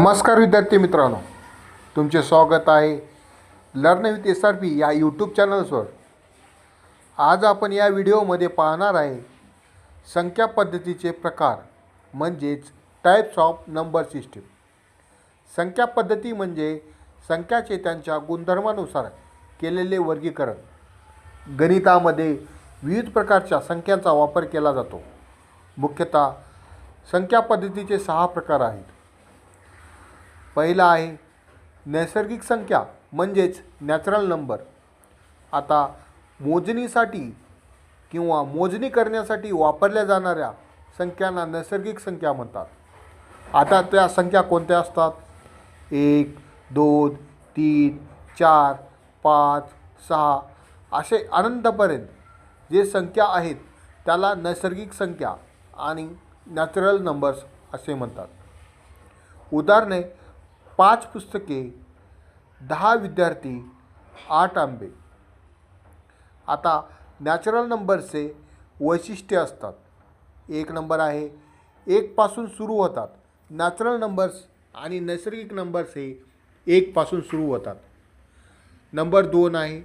नमस्कार विद्यार्थी मित्रांनो, तुमचे स्वागत आहे लर्न विथ SRP या यूट्यूब चॅनल्सवर. आज आपण या व्हिडिओमध्ये पाहणार आहे संख्या पद्धतीचे प्रकार म्हणजेच टाईप्स ऑफ नंबर सिस्टीम. संख्या पद्धती म्हणजे संख्याचे त्यांच्या गुणधर्मानुसार केलेले वर्गीकरण. गणितामध्ये विविध प्रकारच्या संख्यांचा वापर केला जातो. मुख्यतः संख्या पद्धतीचे 6 प्रकार आहेत. पहिला आहे नैसर्गिक संख्या म्हणजेच नॅचरल नंबर. आता मोजणीसाठी किंवा मोजणी करण्यासाठी वापरल्या जाणाऱ्या संख्यांना नैसर्गिक संख्या म्हणतात. आता त्या संख्या कोणत्या असतात? 1, 2, 3, 4, 5, 6 असे अनंतपर्यंत जे संख्या आहेत त्याला नैसर्गिक संख्या आणि नॅचरल नंबर्स असे म्हणतात. उदाहरणे: 5 पुस्तके, 10 विद्यार्थी, 8 आंबे. आता नॅचरल नंबरचे वैशिष्ट्य असतात. एक नंबर आहे 1 पासून सुरू होतात. नॅचरल नंबर्स आणि नैसर्गिक नंबर्स हे 1 पासून सुरू होतात. नंबर 2 आहे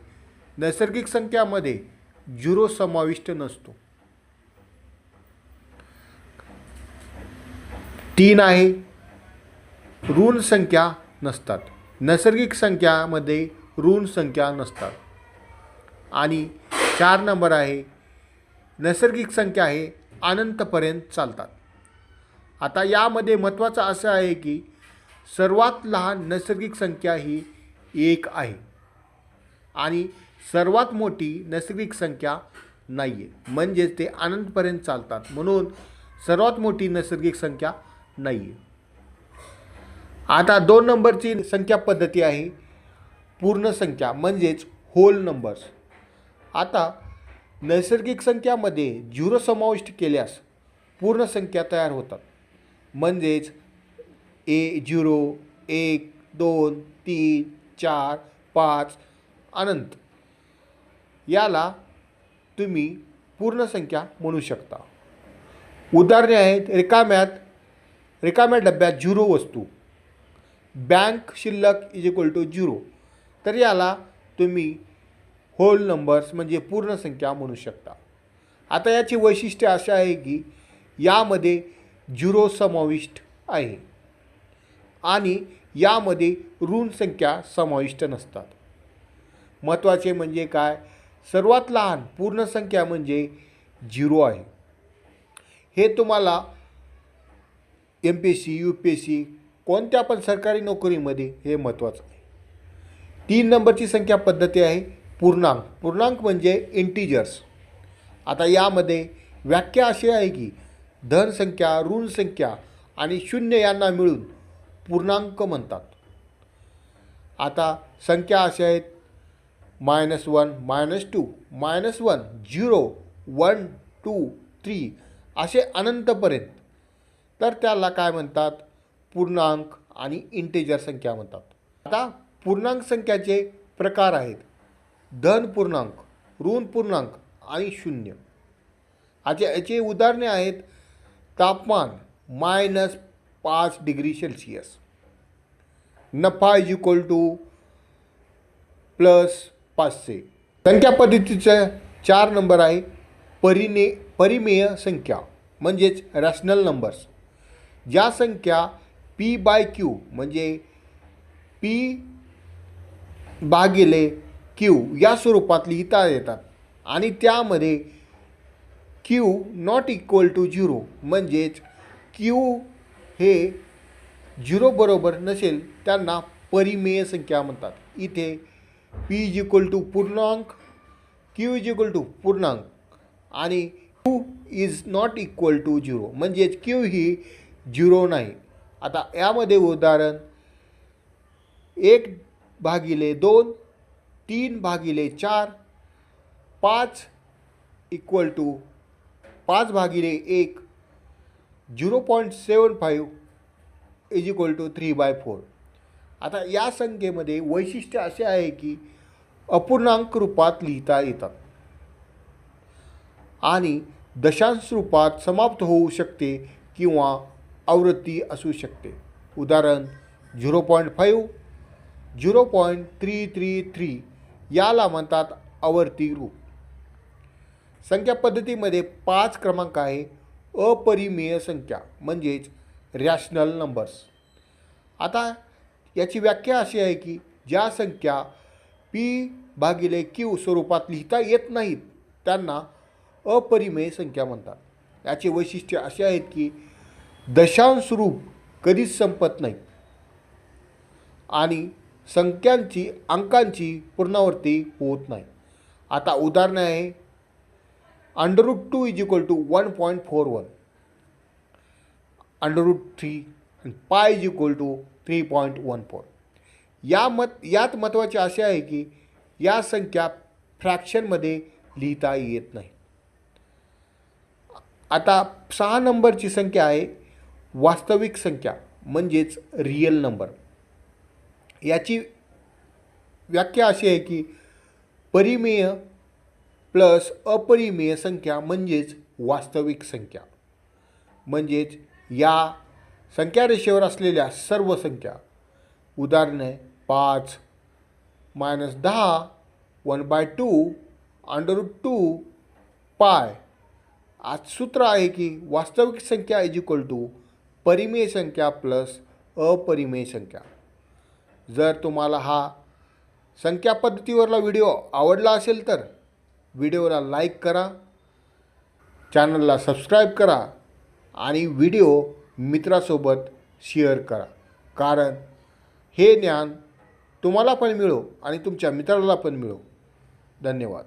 नैसर्गिक संख्यामध्ये 0 समाविष्ट नसतो. 3 आहे ऋण संख्या नसतात. नैसर्गिक संख्यामध्ये ऋण संख्या नसतात. आणि 4 नंबर आहे नैसर्गिक संख्या हे अनंतपर्यंत चालतात. आता यामध्ये महत्त्वाचं असं आहे की सर्वात लहान नैसर्गिक संख्या ही 1 आहे आणि सर्वात मोठी नैसर्गिक संख्या नाही आहे, म्हणजेच ते अनंतपर्यंत चालतात, म्हणून सर्वात मोठी नैसर्गिक संख्या नाही आहे. आता 2 नंबरची संख्या पद्धती आहे पूर्ण संख्या म्हणजेच होल नंबर्स. आता नैसर्गिक संख्यामध्ये 0 समाविष्ट केल्यास पूर्ण संख्या तयार होतात, म्हणजेच 0, 1, 2, 3, 4, 5 अनंत. याला तुम्ही पूर्ण संख्या म्हणू शकता. उदाहरणे आहेत रिकाम्या डब्यात 0 वस्तू, बँक शिल्लक = 0. तर याला तुम्ही होल नंबर्स म्हणजे पूर्ण संख्या म्हणू शकता. आता याची वैशिष्ट्य असे आहे की यामध्ये 0 समाविष्ट आहे आणि यामध्ये ऋण संख्या समाविष्ट नसतात. महत्त्वाचे म्हणजे काय? सर्वात लहान पूर्ण संख्या म्हणजे 0 आहे. हे तुम्हाला MPSC, UPSC कोणत्या पण सरकारी नोकरीमध्ये हे महत्त्वाचं आहे. 3 नंबरची संख्या पद्धती आहे पूर्णांक. पूर्णांक म्हणजे इंटिजर्स. आता यामध्ये व्याख्या अशी आहे की धन संख्या, ऋण संख्या आणि शून्य यांना मिळून पूर्णांक म्हणतात. आता संख्या अशा आहेत -1, -2, -1, 0, 1, 2, 3 असे अनंतपर्यंत. तर त्याला काय म्हणतात? पूर्णांक आणि इंटिजर संख्या म्हणतात. आता पूर्णांक संख्याचे प्रकार आहेत धन पूर्णांक, ऋण पूर्णांक आणि शून्य. आता याचे उदाहरणे आहेत तापमान -5 डिग्री सेल्सिअस, नफा +500. संख्या पद्धतीचे 4 नंबर आहे परिमेय संख्या म्हणजेच रॅशनल नंबर्स. ज्या संख्या P/Q म्हणजे P/Q या स्वरूपात लिहिता येतात आणि त्यामध्ये Q ≠ 0 म्हणजेच Q हे 0 बरोबर नसेल त्यांना परिमेय संख्या म्हणतात. इथे P पूर्णांक, Q पूर्णांक आणि Q ≠ 0 म्हणजेच Q ही 0 नाही. आता यामध्ये उदाहरण 1/2, 3/4, 5 = 5/1, 0.75 = 3/4. आता या संख्येमध्ये वैशिष्ट्य असे आहे की अपूर्णांक रूपात लिहिता येतात आणि दशांश रूपात समाप्त होऊ शकते किंवा आवृत्ती असू शकते. उदाहरण 0.5, 0.333 याला म्हणतात आवर्ती रूप. संख्या पद्धतीमध्ये 5 क्रमांक आहे अपरिमेय संख्या म्हणजेच रॅशनल नंबर्स. आता याची व्याख्या अशी आहे की ज्या संख्या P/Q स्वरूपात लिहिता येत नाहीत त्यांना अपरिमेय संख्या म्हणतात. याचे वैशिष्ट्य असे आहेत की दशांश रूप कधीच संपत नाही आणि अंकांची पुनरावृत्ती होत नाही. आता उदाहरण आहे √2 = 1.41, √3 आणि π = 3.14. यात महत्त्वाचे असे आहे की या संख्या फ्रॅक्शनमध्ये लिहिता येत नाही. आता 6 नंबरची संख्या आहे वास्तविक संख्या म्हणजेच रियल नंबर. याची व्याख्या अशी आहे की परिमेय प्लस अपरिमेय संख्या म्हणजेच वास्तविक संख्या. म्हणजेच या संख्या रेषेवर असलेल्या सर्व संख्या, उदाहरणे 5, -10, 1/2, √2, π. आज सूत्र आहे की वास्तविक संख्या परिमेय संख्या प्लस अपरिमेय संख्या. जर तुम्हाला हा संख्या पद्धतीवरला व्हिडिओ आवडला असेल तर व्हिडिओला लाईक करा, चॅनलला सबस्क्राईब करा आणि व्हिडिओ मित्रासोबत शेअर करा. कारण हे ज्ञान तुम्हाला पण मिळो आणि तुमच्या मित्राला पण मिळो. धन्यवाद.